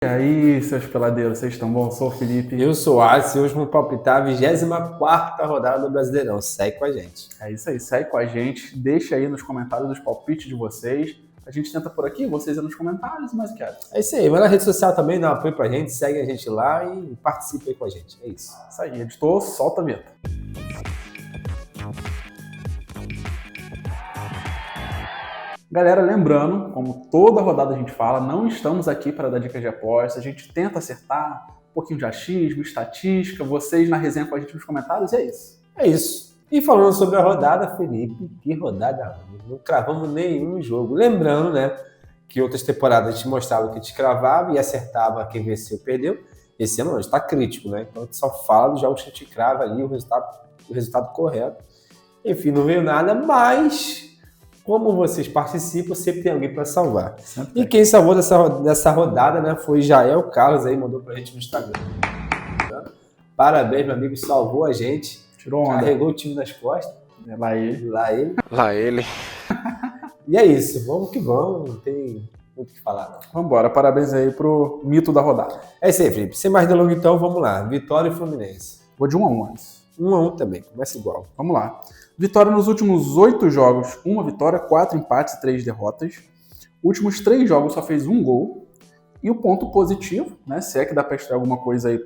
E aí, seus peladeiros, vocês estão bom? Eu sou o Felipe. Eu sou o Alisson e hoje vamos palpitar a 24ª rodada do Brasileirão. Segue com a gente. É isso aí, segue com a gente, deixa aí nos comentários os palpites de vocês. A gente tenta por aqui, vocês aí nos comentários, mas quero. É isso aí, vai na rede social também, dá um apoio pra gente, segue a gente lá e participe aí com a gente. É isso. Isso aí, editor, solta a vinheta. Galera, lembrando, como toda rodada a gente fala, não estamos aqui para dar dicas de aposta, a gente tenta acertar um pouquinho de achismo, estatística, vocês na resenha com a gente nos comentários, e é isso. É isso. E falando sobre a rodada, Felipe, que rodada ruim. Não cravamos nenhum jogo. Lembrando, né, que outras temporadas a gente mostrava que a gente cravava e acertava quem venceu perdeu. Esse ano não, a gente tá crítico, né? Então a gente só fala dos jogos que a gente crava ali, o resultado correto. Enfim, não veio nada, mas como vocês participam, sempre tem alguém para salvar. E quem salvou dessa rodada, né, foi Jael Carlos aí, mandou pra gente no Instagram. Parabéns, meu amigo, salvou a gente. Tirou onda. Carregou o time nas costas. Lá ele. Lá ele. E é isso, vamos que vamos, não tem muito o que falar não. Vambora, parabéns aí pro mito da rodada. É isso aí, Felipe. Sem mais delongas então, vamos lá. Vitória e Fluminense. Vou de 1-1 antes. 1-1 também, começa igual. Vamos lá. Vitória nos últimos 8 jogos, 1 vitória, 4 empates e 3 derrotas. Últimos 3 jogos só fez 1 gol. E o ponto positivo, né, se é que dá pra extrair alguma coisa aí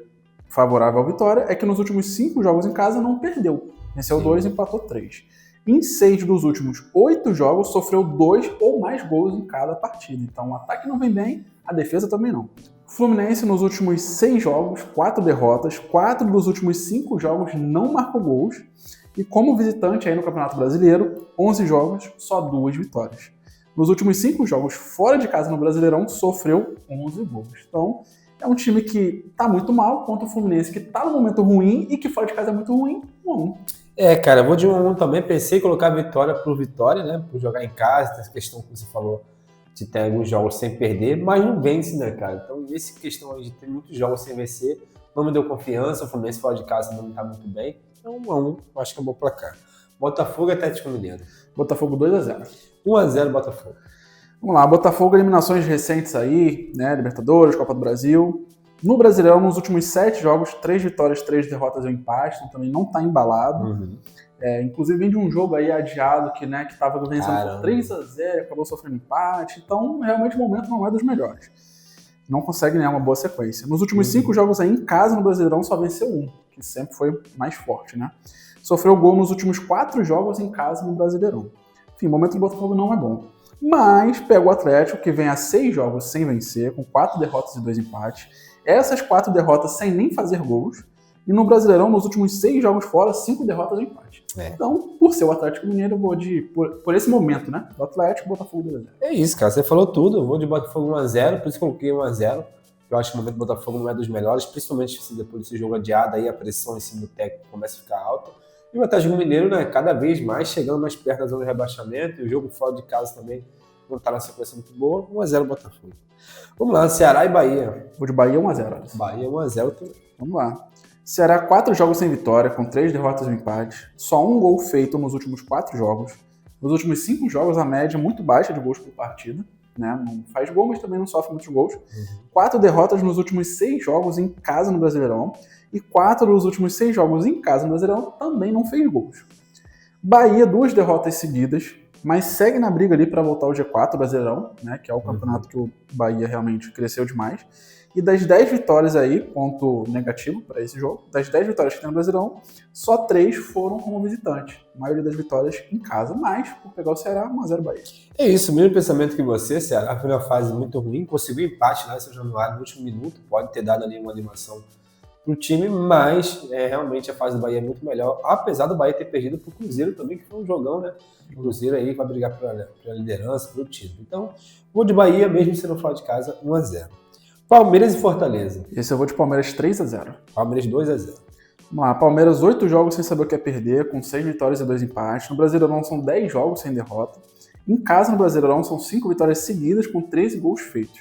favorável à vitória, é que nos últimos 5 jogos em casa não perdeu. Venceu 2 e empatou 3. Em 6 dos últimos 8 jogos, sofreu 2 ou mais gols em cada partida. Então o ataque não vem bem, a defesa também não. Fluminense nos últimos 6 jogos, 4 derrotas, 4 dos últimos 5 jogos não marcou gols. E como visitante aí no Campeonato Brasileiro, 11 jogos, só 2 vitórias. Nos últimos 5 jogos fora de casa no Brasileirão, sofreu 11 gols. Então é um time que tá muito mal, contra o Fluminense que tá num momento ruim e que fora de casa é muito ruim, 1-1. É, cara, eu vou de 1-1 também. Pensei em colocar vitória por vitória, né? Por jogar em casa, essa questão que você falou de ter alguns jogos sem perder, mas não vence, né, cara? Então, essa questão aí de ter muitos jogos sem vencer não me deu confiança. O Fluminense fora de casa não tá muito bem. Então, 1-1, eu acho que é um bom placar. Botafogo e Atlético Mineiro. Botafogo 2-0. 1-0 Botafogo. Vamos lá, Botafogo, eliminações recentes aí, né? Libertadores, Copa do Brasil. No Brasileirão, nos últimos 7 jogos, 3 vitórias, 3 derrotas e um empate, então também não tá embalado. Uhum. Inclusive vem de um jogo aí adiado que, né, que tava vencendo por 3-0, acabou sofrendo empate, então realmente o momento não é dos melhores. Não consegue ganhar uma boa sequência. Nos últimos 5 jogos aí em casa no Brasileirão só venceu 1, que sempre foi mais forte, né? Sofreu gol nos últimos 4 jogos em casa no Brasileirão. Enfim, o momento do Botafogo não é bom. Mas pega o Atlético, que vem a 6 jogos sem vencer, com 4 derrotas e 2 empates. Essas 4 derrotas sem nem fazer gols. E no Brasileirão, nos últimos 6 jogos fora, 5 derrotas e empate. Então, por ser o Atlético Mineiro, eu vou por esse momento, né? Do Atlético, Botafogo 2-0. É isso, cara. Você falou tudo. Eu vou de Botafogo 1-0, por isso que eu coloquei 1-0. Eu acho que o momento do Botafogo não é dos melhores, principalmente se depois desse jogo adiado, aí a pressão em cima do técnico começa a ficar alta. E o Atlético Mineiro, né, cada vez mais chegando mais perto da zona de rebaixamento, e o jogo fora de casa também não está na sequência muito boa. 1-0 Botafogo. Vamos lá, Ceará e Bahia. Vou de Bahia 1-0. Bahia 1-0 também. Vamos lá. Ceará 4 jogos sem vitória, com 3 derrotas e um empate. Só 1 gol feito nos últimos 4 jogos. Nos últimos 5 jogos, a média é muito baixa de gols por partida. Né? Não faz gol, mas também não sofre muitos gols. 4 derrotas nos últimos 6 jogos em casa no Brasileirão. E 4 dos últimos 6 jogos em casa no Brasileirão também não fez gols. Bahia, 2 derrotas seguidas, mas segue na briga ali para voltar ao G4 Brasileirão, né? Que é o campeonato que o Bahia realmente cresceu demais. E das 10 vitórias aí, ponto negativo para esse jogo, das 10 vitórias que tem no Brasileirão, só 3 foram como visitante. A maioria das vitórias em casa, mas por pegar o Ceará, 1-0 Bahia. É isso, o mesmo pensamento que você. Ceará foi uma fase muito ruim, conseguiu empate lá em São Januário no último minuto, pode ter dado ali uma animação pro time, mas realmente a fase do Bahia é muito melhor, apesar do Bahia ter perdido pro Cruzeiro também, que foi um jogão, né? O Cruzeiro aí vai brigar pela liderança, pelo título. Então, vou de Bahia, mesmo sendo fora de casa, 1-0. Palmeiras e Fortaleza. Esse eu vou de Palmeiras 3-0. Palmeiras 2-0. Vamos lá, Palmeiras 8 jogos sem saber o que é perder, com 6 vitórias e 2 empates. No Brasileirão são 10 jogos sem derrota. Em casa no Brasileirão são 5 vitórias seguidas, com 13 gols feitos.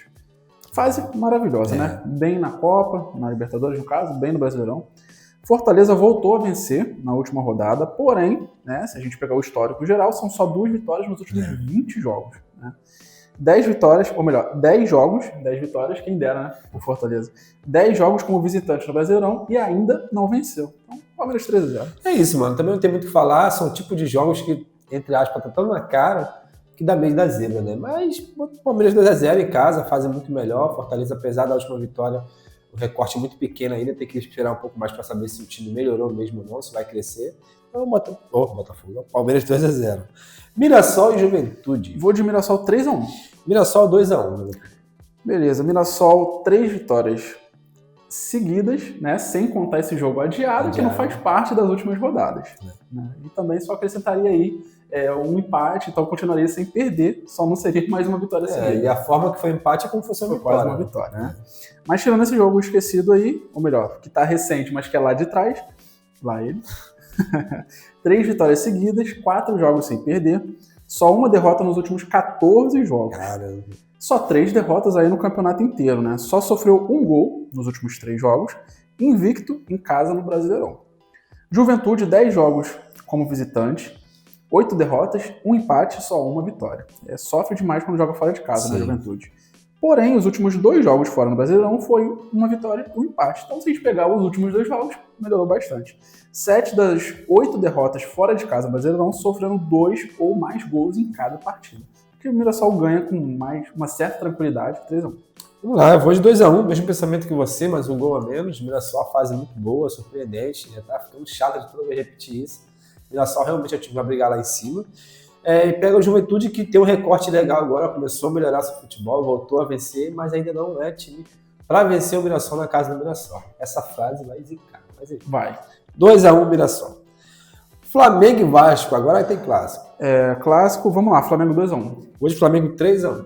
Fase maravilhosa, né? Bem na Copa, na Libertadores no caso, bem no Brasileirão. Fortaleza voltou a vencer na última rodada, porém, né, se a gente pegar o histórico geral, são só 2 vitórias nos últimos 20 jogos. Né? 10 vitórias, ou melhor, 10 jogos, 10 vitórias, quem dera, né? O Fortaleza. 10 jogos como visitante no Brasileirão e ainda não venceu. Então, Palmeiras 3-0. É isso, mano. Também não tem muito o que falar, são o tipo de jogos que, entre aspas, tá tão na cara que dá meio da zebra, né? Mas o Palmeiras 2-0 em casa, fase muito melhor. Fortaleza, apesar da última vitória, o recorte é muito pequeno ainda, tem que esperar um pouco mais para saber se o time melhorou mesmo ou não, se vai crescer. Então, Botafogo, Palmeiras 2-0. Mirassol e Juventude. Vou de Mirassol 3-1. Mirassol 2-1. Beleza, Mirassol 3 vitórias seguidas, né? Sem contar esse jogo adiado, que não faz parte das últimas rodadas. Né? E também só acrescentaria aí um empate, então continuaria sem perder, só não seria mais uma vitória seguida. E a forma que foi o empate é como se fosse uma vitória. Quase uma vitória, né? Mas tirando esse jogo esquecido aí, ou melhor, que tá recente, mas que é lá de trás, lá ele. 3 vitórias seguidas, 4 jogos sem perder, só uma derrota nos últimos 14 jogos. Caramba. Só 3 derrotas aí no campeonato inteiro, né? Só sofreu um gol nos últimos 3 jogos, invicto em casa no Brasileirão. Juventude, 10 jogos como visitante, 8 derrotas, 1 empate, só uma vitória. Sofre demais quando joga fora de casa, na Juventude. Porém, os últimos 2 jogos fora no Brasileirão foi uma vitória e um empate. Então, se a gente pegar os últimos 2 jogos, melhorou bastante. 7 das 8 derrotas fora de casa no Brasileirão sofreram 2 ou mais gols em cada partida. Que o Mirassol ganha com uma certa tranquilidade, 3-1. Vamos lá, eu vou de 2-1, mesmo pensamento que você, mas um gol a menos. Mirassol, a fase muito boa, surpreendente, já tá ficando chato de toda vez repetir isso. Mirassol realmente é o time que vai brigar lá em cima. E pega o Juventude, que tem um recorte legal agora, começou a melhorar seu futebol, voltou a vencer, mas ainda não é time para vencer o Mirassol na casa do Mirassol. Essa frase vai zicar. Vai. 2-1 Mirassol. Flamengo e Vasco, agora tem clássico. Clássico, vamos lá, Flamengo 2-1. Hoje Flamengo 3-1.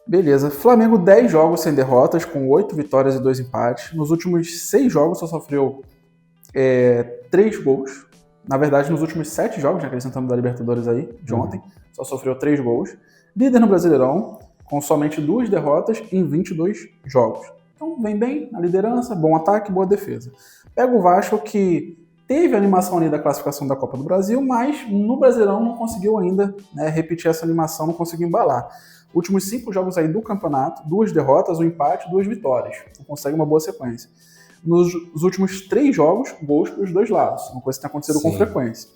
Beleza, Flamengo 10 jogos sem derrotas, com 8 vitórias e 2 empates. Nos últimos 6 jogos só sofreu 3 gols. Na verdade, nos últimos 7 jogos, já acrescentando da Libertadores aí, de ontem, só sofreu 3 gols. Líder no Brasileirão, com somente 2 derrotas em 22 jogos. Então, vem bem na liderança, bom ataque, boa defesa. Pega o Vasco, que teve a animação ali da classificação da Copa do Brasil, mas no Brasileirão não conseguiu ainda repetir essa animação, não conseguiu embalar. Últimos 5 jogos aí do campeonato, 2 derrotas, 1 empate, 2 vitórias. Não consegue uma boa sequência. Nos últimos 3 jogos, gols para os dois lados. Uma coisa que tem acontecido com frequência.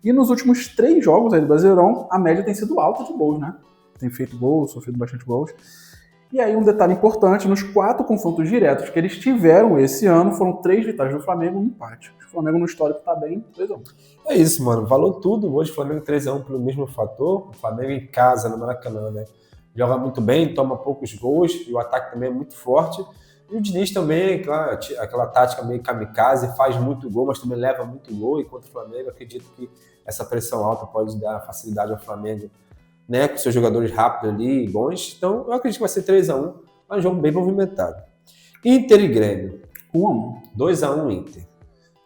E nos últimos 3 jogos aí do Brasileirão, a média tem sido alta de gols, né? Tem feito gols, sofrido bastante gols. E aí um detalhe importante, nos 4 confrontos diretos que eles tiveram esse ano, foram 3 vitórias do Flamengo e 1 empate. O Flamengo no histórico tá bem, 2-1. É isso, mano. Valou tudo. Hoje Flamengo 3-1 pelo mesmo fator. O Flamengo em casa, no Maracanã, né? Joga muito bem, toma poucos gols e o ataque também é muito forte. E o Diniz também, aquela tática meio kamikaze, faz muito gol, mas também leva muito gol. E contra o Flamengo, acredito que essa pressão alta pode dar facilidade ao Flamengo, né, com seus jogadores rápidos ali, bons. Então, eu acredito que vai ser 3-1, mas um jogo bem movimentado. Inter e Grêmio. 1-1. 2-1 Inter.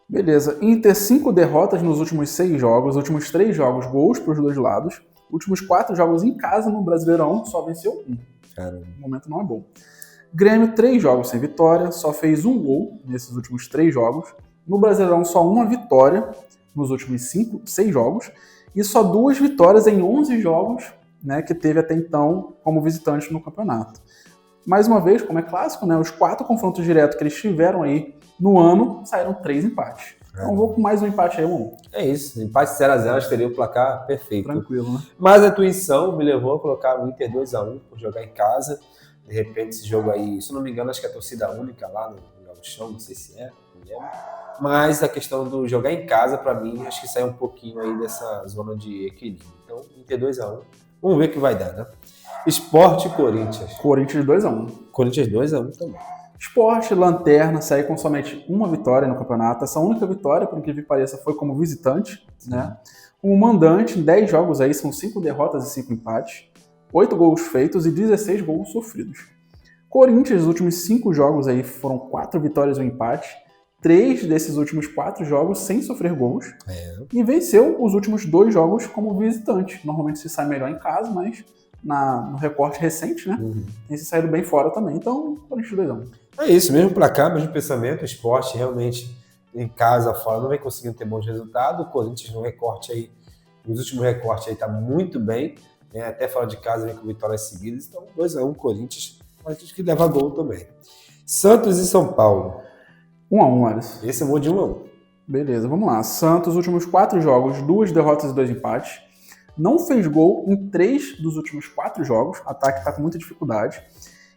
Beleza. Inter 5 derrotas nos últimos 6 jogos, últimos 3 jogos, gols para os dois lados. Últimos 4 jogos em casa no Brasileirão, só venceu 1. Caramba. O momento não é bom. Grêmio, 3 jogos sem vitória, só fez 1 gol nesses últimos 3 jogos. No Brasileirão, só 1 vitória nos últimos 6 jogos. E só 2 vitórias em 11 jogos, né, que teve até então como visitante no campeonato. Mais uma vez, como é clássico, né, os 4 confrontos diretos que eles tiveram aí no ano, saíram 3 empates. Então vou com mais um empate aí, 1-1. É isso, empate 0-0, acho que teria o placar perfeito. Tranquilo, né? Mas a intuição me levou a colocar o Inter 2-1 por jogar em casa. De repente esse jogo aí, se não me engano, acho que é a torcida única lá no Gauchão, não sei se é, não lembro. Mas a questão do jogar em casa, pra mim, acho que sai um pouquinho aí dessa zona de equilíbrio. Então, Inter 2-1. Vamos ver o que vai dar, né? Sport e Corinthians. Corinthians 2-1. Corinthians 2-1 também. Sport, lanterna, saiu com somente 1 vitória no campeonato. Essa única vitória, por incrível que pareça, foi como visitante, né? Como mandante, em 10 jogos aí, são 5 derrotas e 5 empates. 8 gols feitos e 16 gols sofridos. Corinthians, os últimos 5 jogos aí foram 4 vitórias e 1 empate. 3 desses últimos 4 jogos sem sofrer gols. E venceu os últimos 2 jogos como visitante. Normalmente se sai melhor em casa, mas no recorte recente, né? Tem se saído bem fora também. Então, Corinthians 2-1. É isso, mesmo pra cá, mesmo pensamento. O Sport realmente em casa, fora, não vem conseguindo ter bons resultados. O Corinthians no recorte aí, nos últimos recortes aí, tá muito bem. Até fora de casa vem com vitórias seguidas, então 2-1 Corinthians, mas acho que leva gol também. Santos e São Paulo. 1-1, Alisson. Esse eu vou de 1-1. Beleza, vamos lá. Santos, últimos 4 jogos, 2 derrotas e 2 empates. Não fez gol em 3 dos últimos 4 jogos. O ataque está com muita dificuldade.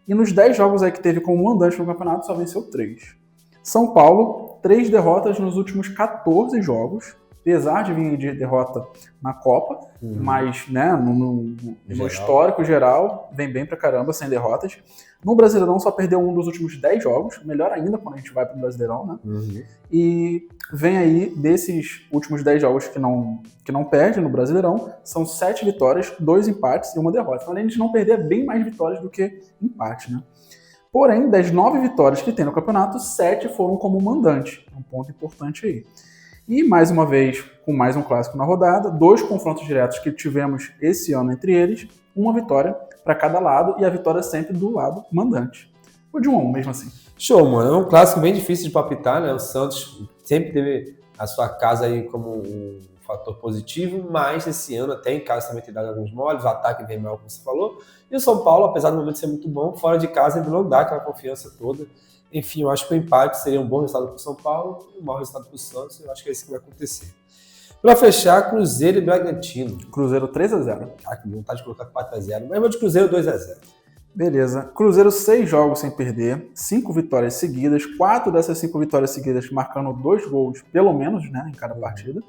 E nos 10 jogos aí que teve como mandante no campeonato, só venceu 3. São Paulo, 3 derrotas nos últimos 14 jogos. Apesar de vir de derrota na Copa, mas né, no histórico geral, vem bem pra caramba, sem derrotas. No Brasileirão só perdeu um dos últimos 10 jogos, melhor ainda quando a gente vai pro Brasileirão, né? E vem aí, desses últimos 10 jogos que não perde no Brasileirão, são 7 vitórias, 2 empates e 1 derrota. Então, além de não perder, é bem mais vitórias do que empate, né? Porém, das 9 vitórias que tem no campeonato, 7 foram como mandante. Um ponto importante aí. E, mais uma vez, com mais um clássico na rodada, 2 confrontos diretos que tivemos esse ano entre eles, 1 vitória para cada lado e a vitória sempre do lado mandante. Vou de 1-1, mesmo assim. Show, mano. É um clássico bem difícil de palpitar, né? O Santos sempre teve a sua casa aí como um fator positivo, mas esse ano até em casa também tem dado alguns moles, o ataque vem mal, como você falou. E o São Paulo, apesar do momento ser muito bom, fora de casa ainda não dá aquela confiança toda. Enfim, eu acho que o empate seria um bom resultado para o São Paulo e um mau resultado para o Santos. Eu acho que é isso que vai acontecer. Para fechar, Cruzeiro e Bragantino. Cruzeiro 3-0. Ah, que vontade de colocar 4-0, mas eu vou de Cruzeiro 2-0. Beleza. Cruzeiro 6 jogos sem perder, 5 vitórias seguidas, 4 dessas 5 vitórias seguidas marcando 2 gols, pelo menos, né, em cada partida.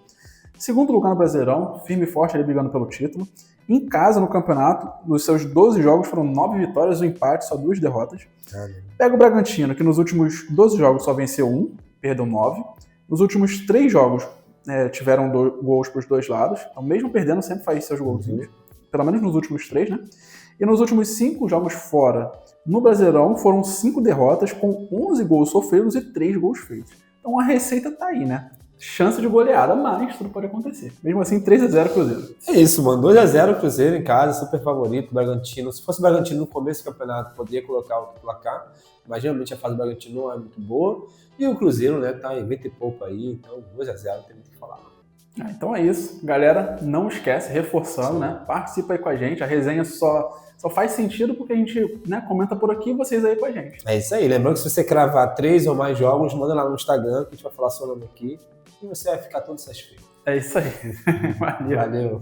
Segundo lugar no Brasileirão, firme e forte ali brigando pelo título. Em casa, no campeonato, nos seus 12 jogos foram 9 vitórias, 1 empate, só 2 derrotas. Pega o Bragantino, que nos últimos 12 jogos só venceu 1, perdeu 9. Nos últimos 3 jogos tiveram gols para os dois lados. Então, mesmo perdendo, sempre faz seus golzinhos. Pelo menos nos últimos 3, né? E nos últimos 5 jogos fora, no Brasileirão, foram 5 derrotas com 11 gols sofridos e 3 gols feitos. Então a receita tá aí, né? Chance de goleada, mas tudo pode acontecer. Mesmo assim, 3-0 Cruzeiro. É isso, mano. 2-0 Cruzeiro em casa, super favorito. Bragantino. Se fosse o Bragantino no começo do campeonato, poderia colocar o placar, mas geralmente a fase do Bragantino não é muito boa. E o Cruzeiro, né, tá em 20 e pouco aí, então 2-0, não tem muito o que falar. Então é isso. Galera, não esquece, reforçando, né? Participa aí com a gente. A resenha só faz sentido porque a gente, né, comenta por aqui e vocês aí com a gente. É isso aí. Lembrando que se você cravar 3 ou mais jogos, manda lá no Instagram que a gente vai falar seu nome aqui e você vai ficar todo satisfeito. É isso aí. Valeu.